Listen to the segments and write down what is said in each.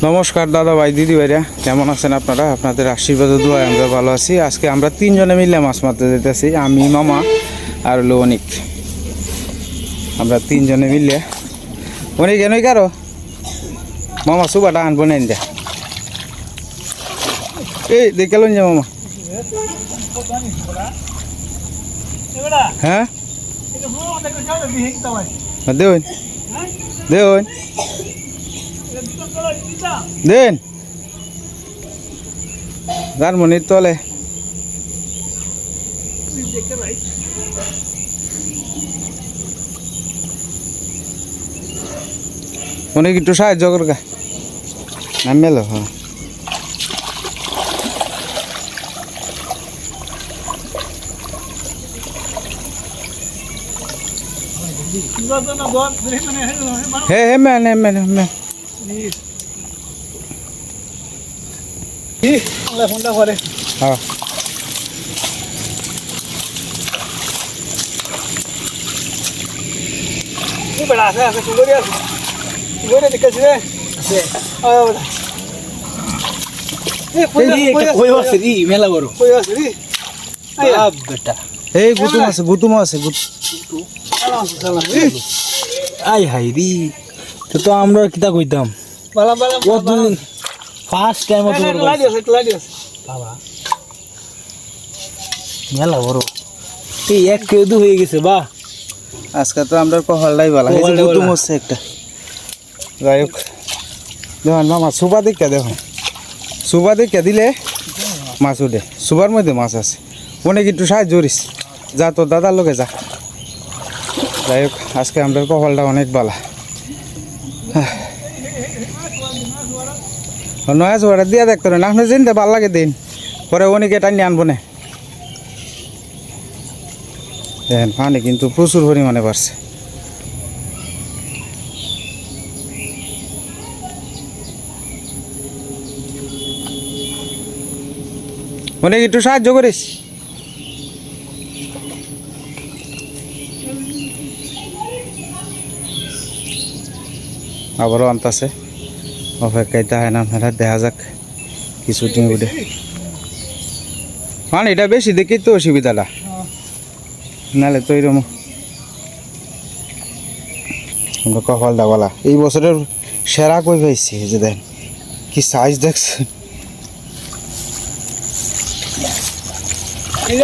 নমস্কার দাদা ভাই দিদি ভাইরা, কেমন আছেন আপনারা? আপনাদের আশীর্বাদ দোয়ায় আমরা ভালো আছি। আজকে আমরা তিনজনে মিলে মাছ মারতে যেতেছি, আমি, মামা আর হলো অনিক। আমরা তিনজনে মিলে অনিক এনেই কারো মামা সুবাটা আনবো নেন দে। এই দেখে লন যে মামা, হ্যাঁ দেন দেন দেন গানমনির তলে অনেক একটু সাহায্য করগা নাম মেলো। হ্যাঁ hey hey man hey man man ফোনটা করে। হ্যাঁ আছে আছে সুগরি আছে সুগরি দেখেছি রে আছে কই আছে রে মেলা বড় কই আছে রে আব বেটা এই গুতুম আছে আই হাই রে তো আমরা কিটা কইতাম বালা বালা কত ফার্স্ট টাইম তো লাইট আছে বাবা মেলা বড় এই এক কেদু হয়ে গেছে বা আজকে তো আমরা কহলটাই ভালো গুতুম হচ্ছে একটা। যাই হোক দেখুন মামা সুবা দেখা দেখুন, সুবা দেখা দিলে মাছ উঠে, সুবার মধ্যে মাছ আছে। অনেক একটু সাহায্য করিস, যা তোর দাদার লোকে যা। যাই হোক আজকে আমরা কপালটা অনেক ভালো। নয়া জোয়ারা দিয়া দেখতে না আপনি চিনতে ভাল লাগে দিন পরে অনেকে টানি আনবো না। দেখেন পানি কিন্তু প্রচুর পরিমাণে বাড়ছে। অনেক একটু সাহায্য করিস। আবারও আনতাছে, অপেক্ষাইতে হয় না আপনারা, দেখা যাক কিছু দিন উঠে। মানে এটা বেশি দেখি তো অসুবিধাটা, নাহলে তো এরকম আমরা কপালটা বলা। এই বছরের সেরা কই পাইছি, যে দেন কি সাইজ দেখছে।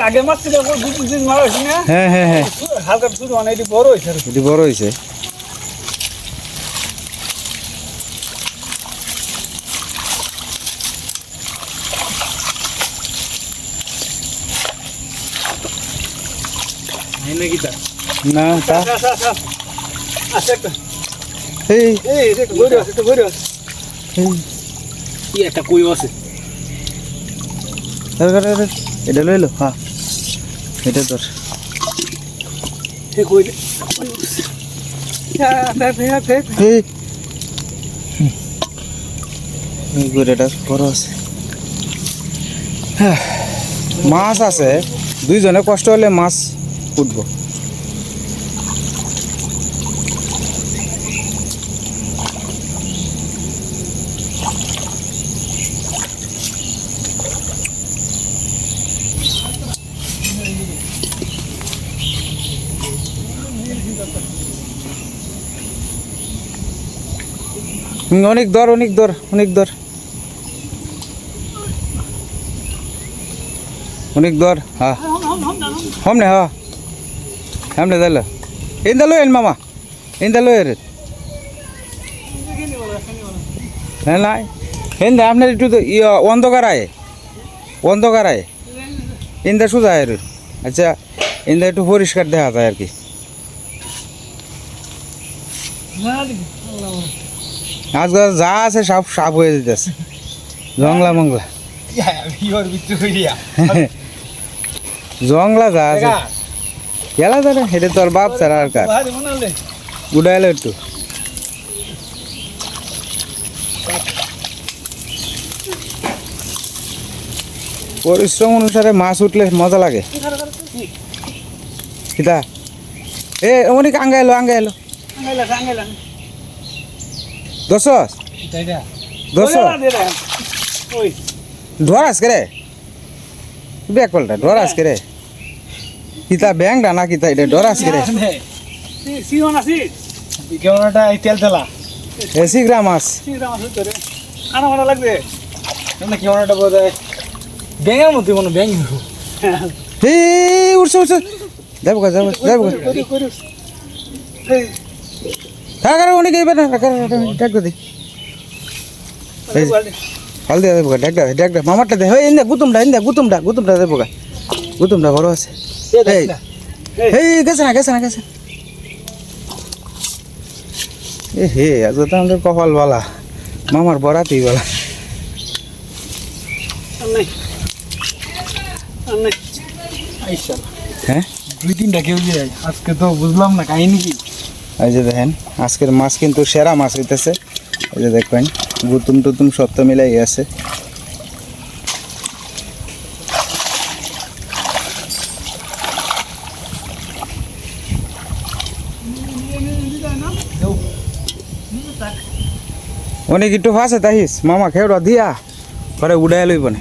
আগে মাছ ছিল দুদিন মারা হয়েছে না। হ্যাঁ হ্যাঁ হ্যাঁ হালকা শুরু মানে এটি বড় হয়েছে, এটি বড় হয়েছে। না তা এই একটা কই আছে এটা লইলো। হ্যাঁ এটা তোর এটা বড় আছে। মাছ আছে, দুইজনে কষ্ট হলে মাছ উঠবো। অনেক দর অনেক দর অনেক দর অনেক দর। হ্যাঁ হমনে হ্যাঁ হমনে দিল এই দিল এন মামা এই দিল এর হ্যাঁ নাই হেন দা আপনার একটু অন্ধকার আয় ইন্দা সোজা এর। আচ্ছা ইন্দা একটু পরিষ্কার দেখা যায় আর কি। আজকাল যা আছে সব সাপ হয়ে যেতেছে, জংলা মংলা জংলা যা আছে গেলা যারা এটা তোর বাপ ছাড়া আর কার উড়াইলো একটু। পরিশ্রম অনুসারে মাছ উঠলে মজা লাগে। কিতা এ অনেক আঙ্গাইলো দশ 200 ওই ঢোর আজকে রে ব্যাক পাল্টা ঢোর আজকে রে কিতা ব্যাং ডানা কিতা এটা ঢোর আজকে রে সিওন আছে কেমনটা এই তেল তেলা এসি গ্রাম মাছ সিরাম আছে তোরে আনা মারা লাগবে না কেমনটা বোধহয় ব্যাঙের মতো মনে ব্যাঙ হে উঠছে উঠছে যাবো যাবো কারা অনেক এইবার না ডাক দি হাল দিয়ে দেবো ডাক মামারটা দে হয় ইন্দা গুতুমটা দেবো গুতুমটা বড় আছে এই গেছে না এ হে আজ তো আমাদের কপাল বালা মামার বরাতেই বলা হ্যাঁ 2-3টা কেউ যায় আজকে তো বুঝলাম না কাহিনী কি এই যে দেখেন আজকের মাছ কিন্তু সেরা মাছ হইতেছে এই যে দেখবেন গুতুম টুতুম সব তো মিলাই আছে অনেক একটু ফাঁসে তাহিস মামা খেয়ে দিয়া পরে উড়াই লইব না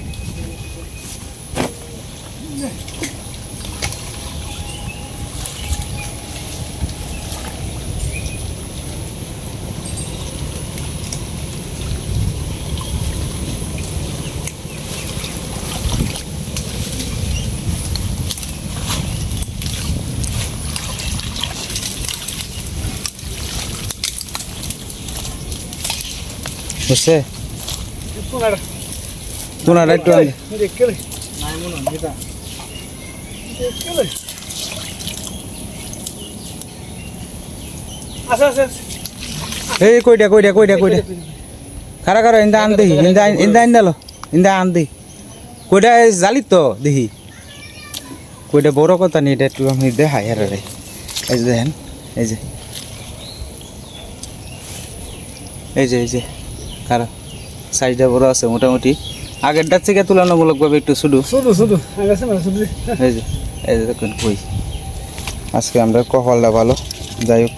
বুঝছে তোমার একটু এই কইটা কারা ইন্দা আন দেখি ইন্দা আন দেখি কইটা জালি তো দেখি কইটা বড় কথা নেই এটা একটু আমি দেখাই আর রে এই যে দেখেন এই যে কারা সাইজটা বড় আছে মোটামুটি আগেরটার থেকে তুলনামূলকভাবে একটু শুধু এই যে দেখুন কই আজকে আমরা কপালটা ভালো যাই হোক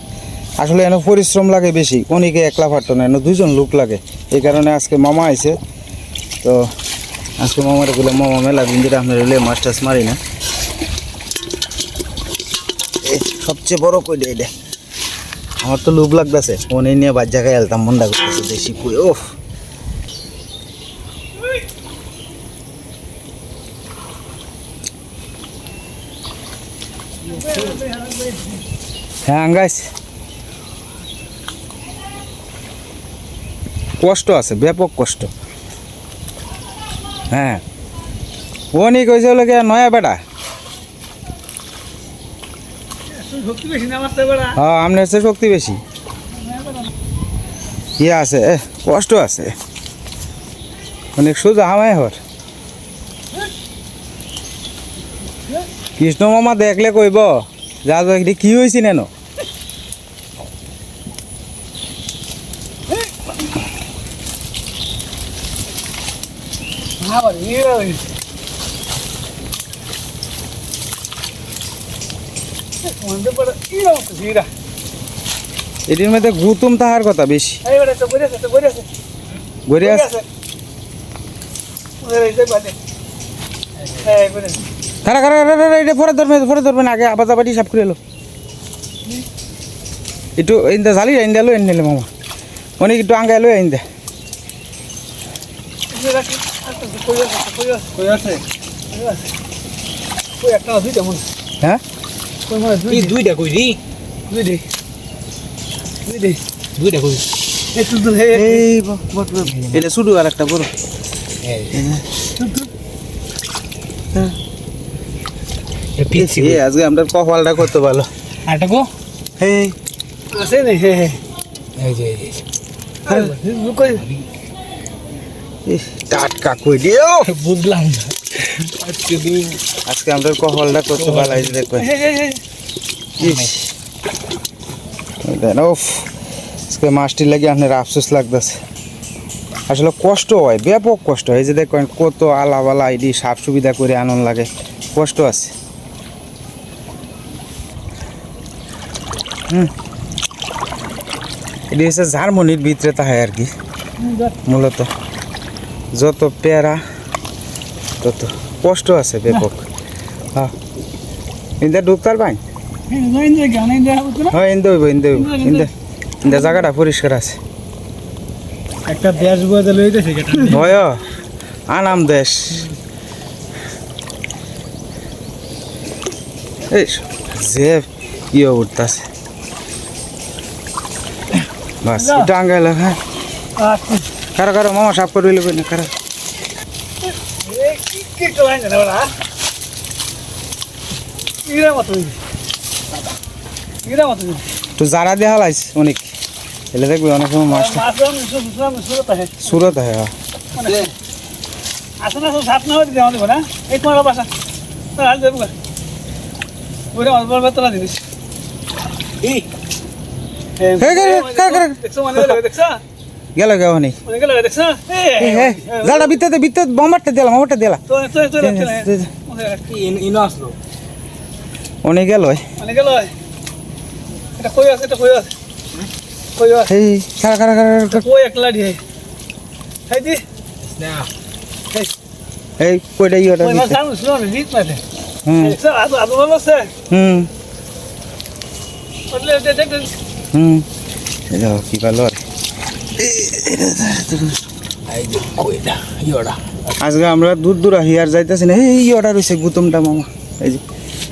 আসলে এনে পরিশ্রম লাগে বেশি অনেকে একলা পারতো না এনে 2জন লোক লাগে এই কারণে আজকে মামা আইছে তো আজকে মামার বলে মামা মেলা দিন যেটা আপনার হলে মাছ টাছ মারি না এই সবচেয়ে বড় কই এটা আমার তো লোভ লাগতেছে ফোনে নিয়ে বাচ্চা খাই আলতাম মন্ডা করতেছে দেশি কই ওফ হ্যাঁ আঙ্গাইস কষ্ট আছে ব্যাপক কষ্ট হ্যাঁ ওনি কইছে লোকে নয়া বেটা হ্যাঁ আপনার হচ্ছে শক্তি বেশি কি আছে কষ্ট আছে অনেক সোজা হামায় হর কৃষ্ণ মামা দেখলে কইব যা এটি কি হয়েছি নেন এটির মধ্যে গুতুম তাহার কথা বেশি গড়ে আছে খারা এটা পরে ধরবেন আগে আবার যাবাটি সাফ করে এলো একটু ইন্দা জালি ইন্দা লো এনে নিলে মামা অনেক একটু আঙ্গাই লো ইন্দা হ্যাঁ দুইটা কই দি দুইটা কই এই এটা শুধু আর একটা বড় আজকে আমরা কপালটা করতে ভালো আটা গো এই আছে না এই যে টাটকা কই দিও বুঝলাম না আজকে আমরা কপালটা করতে ভালো এই যে দেখো আজকে মাছটি লাগে আপনার আফসোস লাগতেছে আসলে কষ্ট হয় ব্যাপক কষ্ট হয় এই যে দেখেন কত আলাবালা এটি সাফ সুবিধা করে আনন্দ লাগে কষ্ট আছে এটি হচ্ছে ঝাড়মনির ভিতরে তাহাই আর কি মূলত যত পেয়ারা তত কষ্ট আছে ব্যাপক। হ্যাঁ ইন্দা ঢুকতার ভাই, হ্যাঁ ইন্দা হইব ইন্দা হইব ইন্দা ইন্দা জায়গাটা পরিষ্কার আছে। একটা দেশ বয়ে লইতেছে হয় আনাম দেশ। এই যে ইয়ে উঠতেছে বাস এটা আঙ্গাইল। হ্যাঁ কারো কারো মামা সাফ করে লইব না কারো। তো যারা দেখা লাইস অনেক এলে দেখবি অনেক সময় মাছটা সুরত হয়। গেল গেল নেই জালটা বিতে বিতে বোমারটা দিলাম বোমারটা দিলাম অনেক গেল এই খারা খারা খারা এই কইটা ইয়েটা কি ভালো আজকে আমরা দূর দূর হিয়ার যাইতেছি না। এই ইয়েটা রয়েছে গুতমটা মামা এই যে।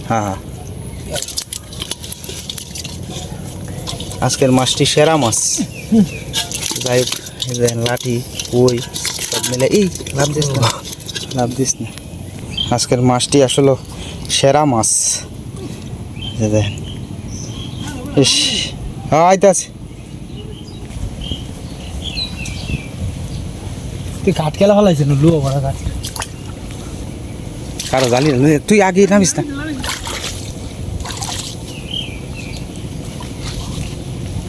হ্যাঁ হ্যাঁ আজকের মাছটি সেরা মাছ। যাই হোক লাঠি ওই সব মিলে এই লাভ দিস না লাভ দিস না। আজকের মাছটি আসলে সেরা মাছ দেখেন। ইস হ্যাঁ আইতাছে তুই কাঠ খেলা ফেলাইছে লুয়ো বড় কাঠ কারো জালি তুই আগে নামিস না।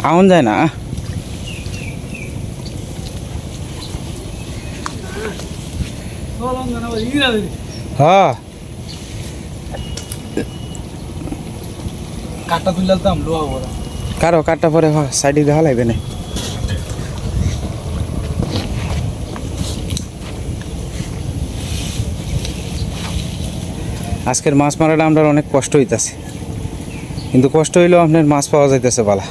আউন যায় না হ্যাঁ কাঠটা তুলতাম লুয়া বড় কারো কাঠটা পরে সাইডে দেখা লাগবে না। আজকের মাছ মারাটা আমরা অনেক কষ্ট হইতাছে, কিন্তু কষ্ট হইলেও আপনার মাছ পাওয়া যাইতেছে বালা।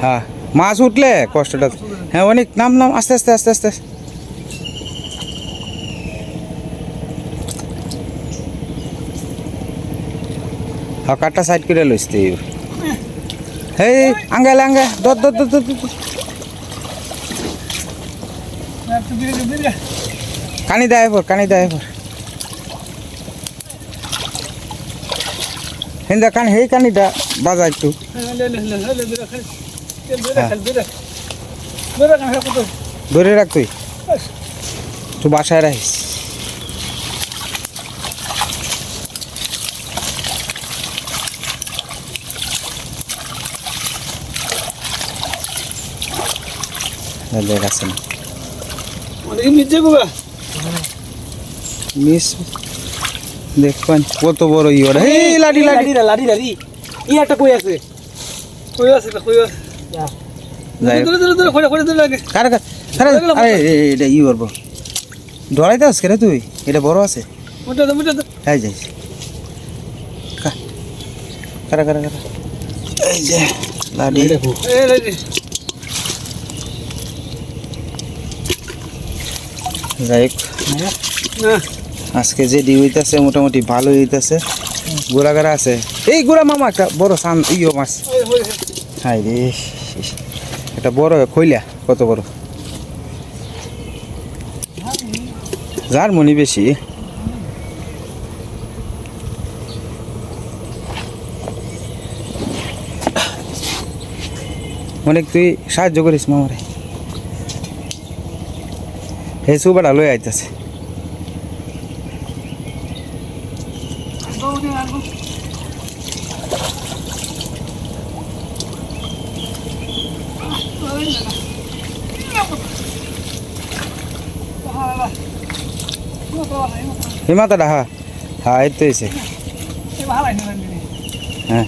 হ্যাঁ মাছ উঠলে কষ্টটা হ্যাঁ অনেক নাম নাম আস্তে আস্তে আস্তে আস্তে। হ্যাঁ কাঠটা সাইড করে লইতে এই আঙ্গাইলে আঙ্গা দর দর দর দর কানি দেয় পর কানি দেয় পর হিন্দা কানি সেই কানিটা বাজা একটু ধরে রাখ তুই তুই বাসায় রাখিস। দেখ আছে না মিস দেখবেন কত বড় ইয়ে এই লাঠি লাঠি লাঠি লাঠি ই একটা কই আছে এটা ই করবো ডরাইতে আস কেন তুই এটা বড় আছে হ্যাঁ যাই কারা কারা কারা এই যে লাঠি যাই আজকে যে ডি হইতেছে মোটামুটি ভালো হইতেছে। গোড়া গাড়া আছে এই গোড়া মামা একটা বড় সান ইয়ে মাছ। হাই রে এটা বড় কইলা কত বড় যার মনি বেশি। অনেক তুই সাহায্য করিস মামারে। হে সুবাটা লই আইতাছে এই মাথাটা হ্যাঁ হ্যাঁ এই তো এসে হ্যাঁ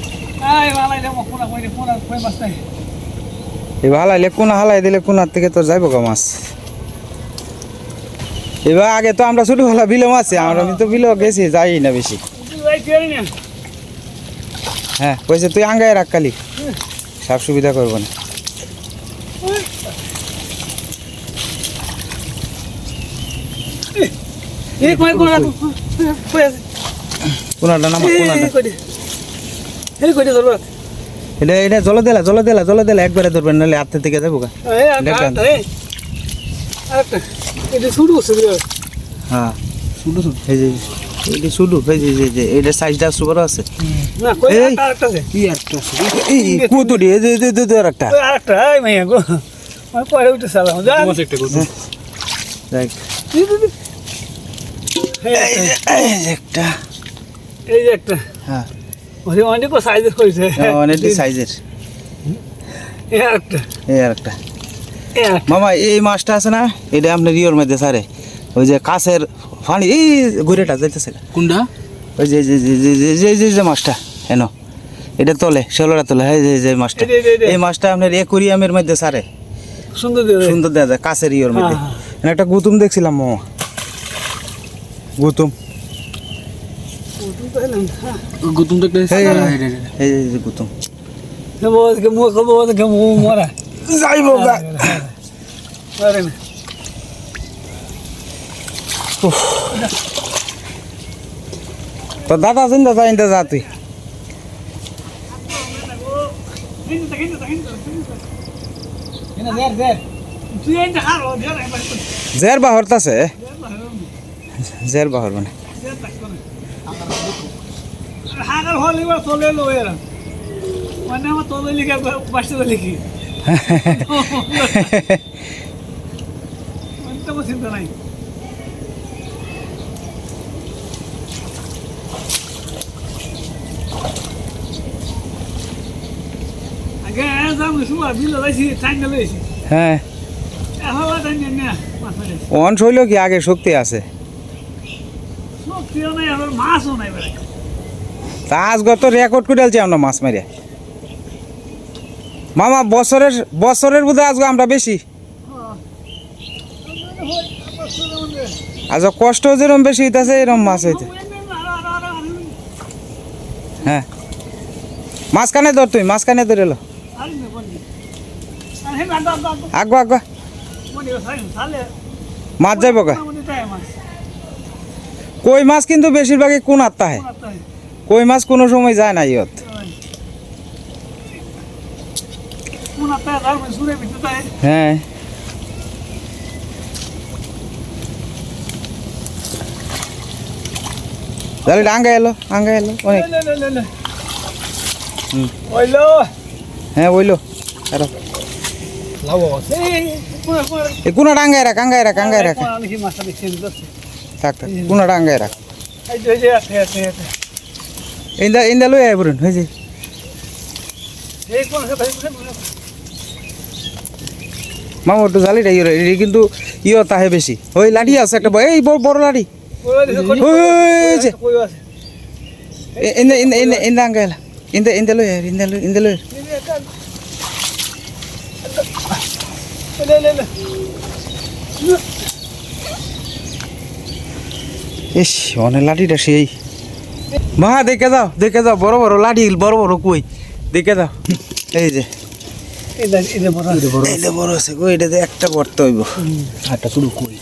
এবার হালাইলে কোন হালাই দিলে কোনার থেকে তোর যাইব গো মাছ এবার আগে তো আমরা ছোটবেলা বিলো মাছে আমি তো বিলো গেছি যাই না বেশি হ্যাঁ কইছে তুই আঙ্গায় রাখ কালি সব সুবিধা করবো না কোনাটা নাম কোনাটা এটা জল দিলা একবারে ধরবেন নাহলে হাতের থেকে যাবো গা হ্যাঁ এই যে এটা শুধু এই যে এটা সাইজটা সুপার আছে কুতুরি এই যে আরেকটা একটা হ্যাঁ অনেক সাইজের হয়েছে অনেক সাইজের এই আরেকটা মামা এই মাছটা আছে না এটা আপনার ইয়োর মধ্যে সারে ওই যে কাছের পানি এই ঘুরেটা যাইতেছে কোনটা ওই যে যে মাছটা হেন এটা তোলে শেলোটা তোলে হ্যাঁ যে মাছটা এই মাছটা আপনার একুরিয়ামের মধ্যে সারে সুন্দর দেওয়া যায় কাছের ইয়োর মধ্যে একটা গুতুম দেখছিলাম মামা গুতুম গুতুম দেখতে এই যে গুতুম মরা যাইব তো দাদা আছেন দাদা ইন্দা যা তুই জের বাহরতাছে জের বাহর মানে হাগার হল এবার চলে এলো এরা মানে আমার তোলে লিখে বাসতে লিখি কোনো চিন্তা নাই আগে যাম সময় বিল লাইছি টাইম লাইছি হ্যাঁ এখন টাইম না মাছ অন শৈল কি আগে শক্তি আছে শক্তিও নাই আর মাছও নাই বেরে তা আজ গত রেকর্ড করে আলছি আমরা মাছ মারিয়া মামা বছরের বোধ আজকে আমরা বেশি আজ কষ্ট যেরকম বেশি হইতেছে এরকম মাছ হইতে হ্যাঁ মাঝখানে ধর তুই মাঝখানে ধরে এলো আগুয়া মাছ যাইব গা কই মাছ কিন্তু বেশিরভাগই কোন আত্মা হয় কই মাছ কোনো সময় যায় না ইয়ত হ্যাঁ তাহলে আঙ্গা এলো অনেক হ্যাঁ বইলো আরো কোন আঙ্গায় রাখ থাক কোন আঙ্গায় রাখ ইন্দা লই আয় বলুন হয়েছে মামা একটু জালিটা ইয়ে কিন্তু ইয়ে তাহে বেশি ওই লাঠি আছে একটা এই বড় লাঠি ইন্দা আঙ্গাইল ইন্দা লই ইস অনেক লাঠিটা সেই মা দেখে যাও বড় বড় লাঠি বড় কই দেখে যাও এই যে বড় আছে গো এটাতে একটা বর্ত হইব একটা শুরু কই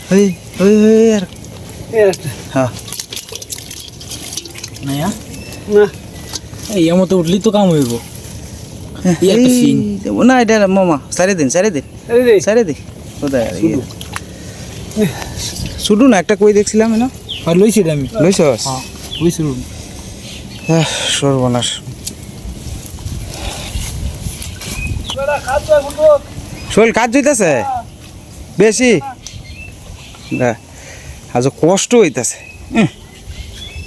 আর হ্যাঁ এই মতো উঠলি তো কাম হইব না এটা মামা সারে দিন কোথায় শুধু না একটা কই দেখছিলাম না আর লইছি আমি লইছস লইছি সর্বনাশ শোল কাজ হইতেছে বেশি আজ কষ্ট হইতেছে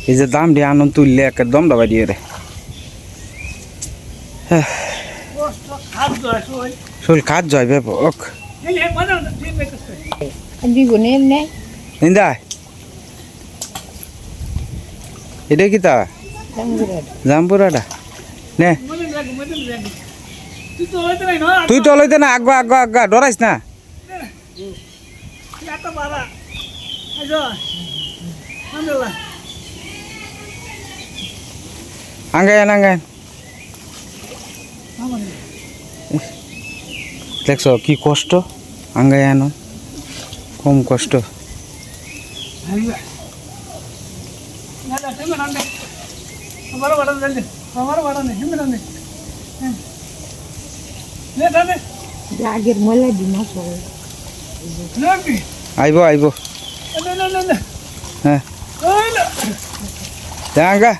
এই যে দাম দিয়ে আনন্দ তুললে একদম দাবাই দিয়ে রে শোল কাজ যায় ব্যাপক নিন্দা এটা কি তা জাম্পুরাটা নে তুই তো লইতে না আগবা আগবা আগবা ডরাইস না আঙ্গায়ন আঙ্গায়ন দেখছ কি কষ্ট আঙ্গায়ন কম কষ্ট আগের ময়লা দিমা আইব আইব হ্যাঁ আঙ্গা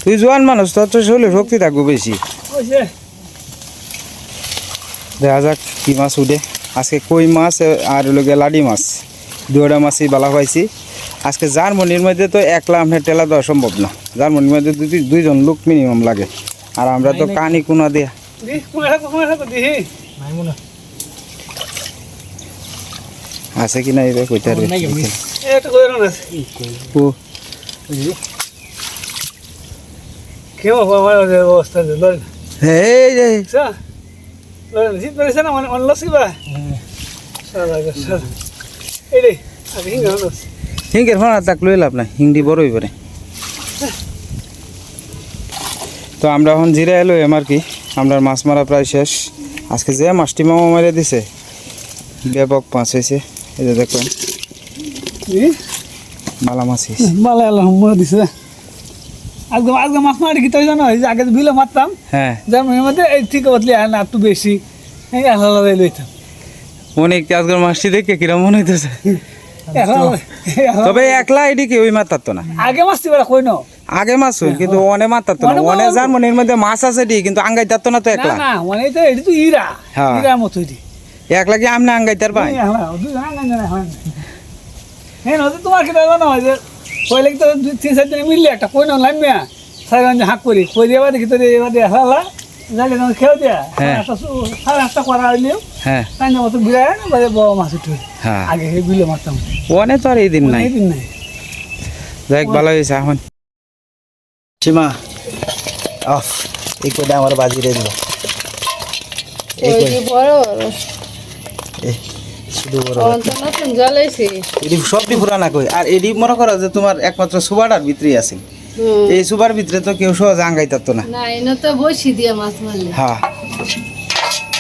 তুই জোয়ান মানুষ তোর তো শরীরে শক্তি থাকবো বেশি দেখা যাক কি মাছ উঠে আজকে কই মাছ আর লোকে লাডি মাছ দুটা মাছই বালা পাইছি আজকে জার্মানির মধ্যে তো একলা আপনার টেলা দেওয়া সম্ভব না জার্মানির মধ্যে দুইজন লোক মিনিমাম লাগে আর আমরা তো কানি কোনা দিয়া আছে কিনা এবার কইতে হিংকের ফোন তাক লই লাভ নাই হিংদি বড় হইবারে তো আমরা এখন জিরা এলো আর কি আমরা মাছ মারা প্রায় শেষ আজকে যে মাছটি মামা মেরে দিছে ব্যাপক মাছ হয়েছে এই যে দেখুন মালা মাছ মালা আলহামদুলিল্লাহ দিছে আজকে আজকে মাছ মারি কি তুই জানো এই যে আগে বিলে মারতাম হ্যাঁ যার মধ্যে এই ঠিক বদলে আর না একটু বেশি এই আলাদা লইতাম অনেক আজকের মাছটি দেখে কিরম মনে হইতেছে তবে একলা এদিকে ওই মাছ থাকতো না আগে মাছ দিবা কই না আগে মাছ হইল কিন্তু অনে মাছ থাকতো না অনে জার্মানির মধ্যে মাছ আছে ঠিক কিন্তু আঙ্গাই থাকতো না তো একলা না মানে তো এটি তো ইরা হ্যাঁ। ইরা মতই দি একলা কি আমনে আঙ্গাইতার পাই হ্যাঁ নদী তোমার কি জানো যে কইলে তো 3-4 দিন মিললে একটা কই না লামিয়া সাইগঞ্জ হাক করি কই দেবা দেখি তো এবার হালা জালে না খেও দিয়া সারা একটা করা হইলো হ্যাঁ তাই না মতো বিরায় না বাজে বড় মাছ উঠে হ্যাঁ আগে হে বিলে মারতাম অনে তো আর এই দিন নাই এই দিন নাই দেখ ভালো হয়েছে এখন সীমা অফ এই কোটা আমার বাজিরে দিল শুধু বড় এডি সবটি পুরানা কই আর এডি মনে করো যে তোমার একমাত্র সুবাটার ভিতরেই আছে এই সুবার ভিতরে তো কেউ সহজে আঙ্গাই থাকতো না হ্যাঁ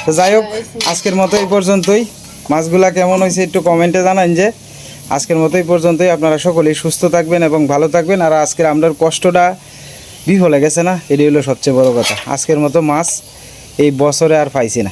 তো যাই হোক আজকের মতো এই পর্যন্তই মাছগুলা কেমন হয়েছে একটু কমেন্টে জানান যে আজকের মতো এই পর্যন্তই আপনারা সকলেই সুস্থ থাকবেন এবং ভালো থাকবেন আর আজকের আমরার কষ্টটা বিফলে গেছে না এটাই হলো সবচেয়ে বড় কথা আজকের মতো মাছ এই বছরে আর পাইছি না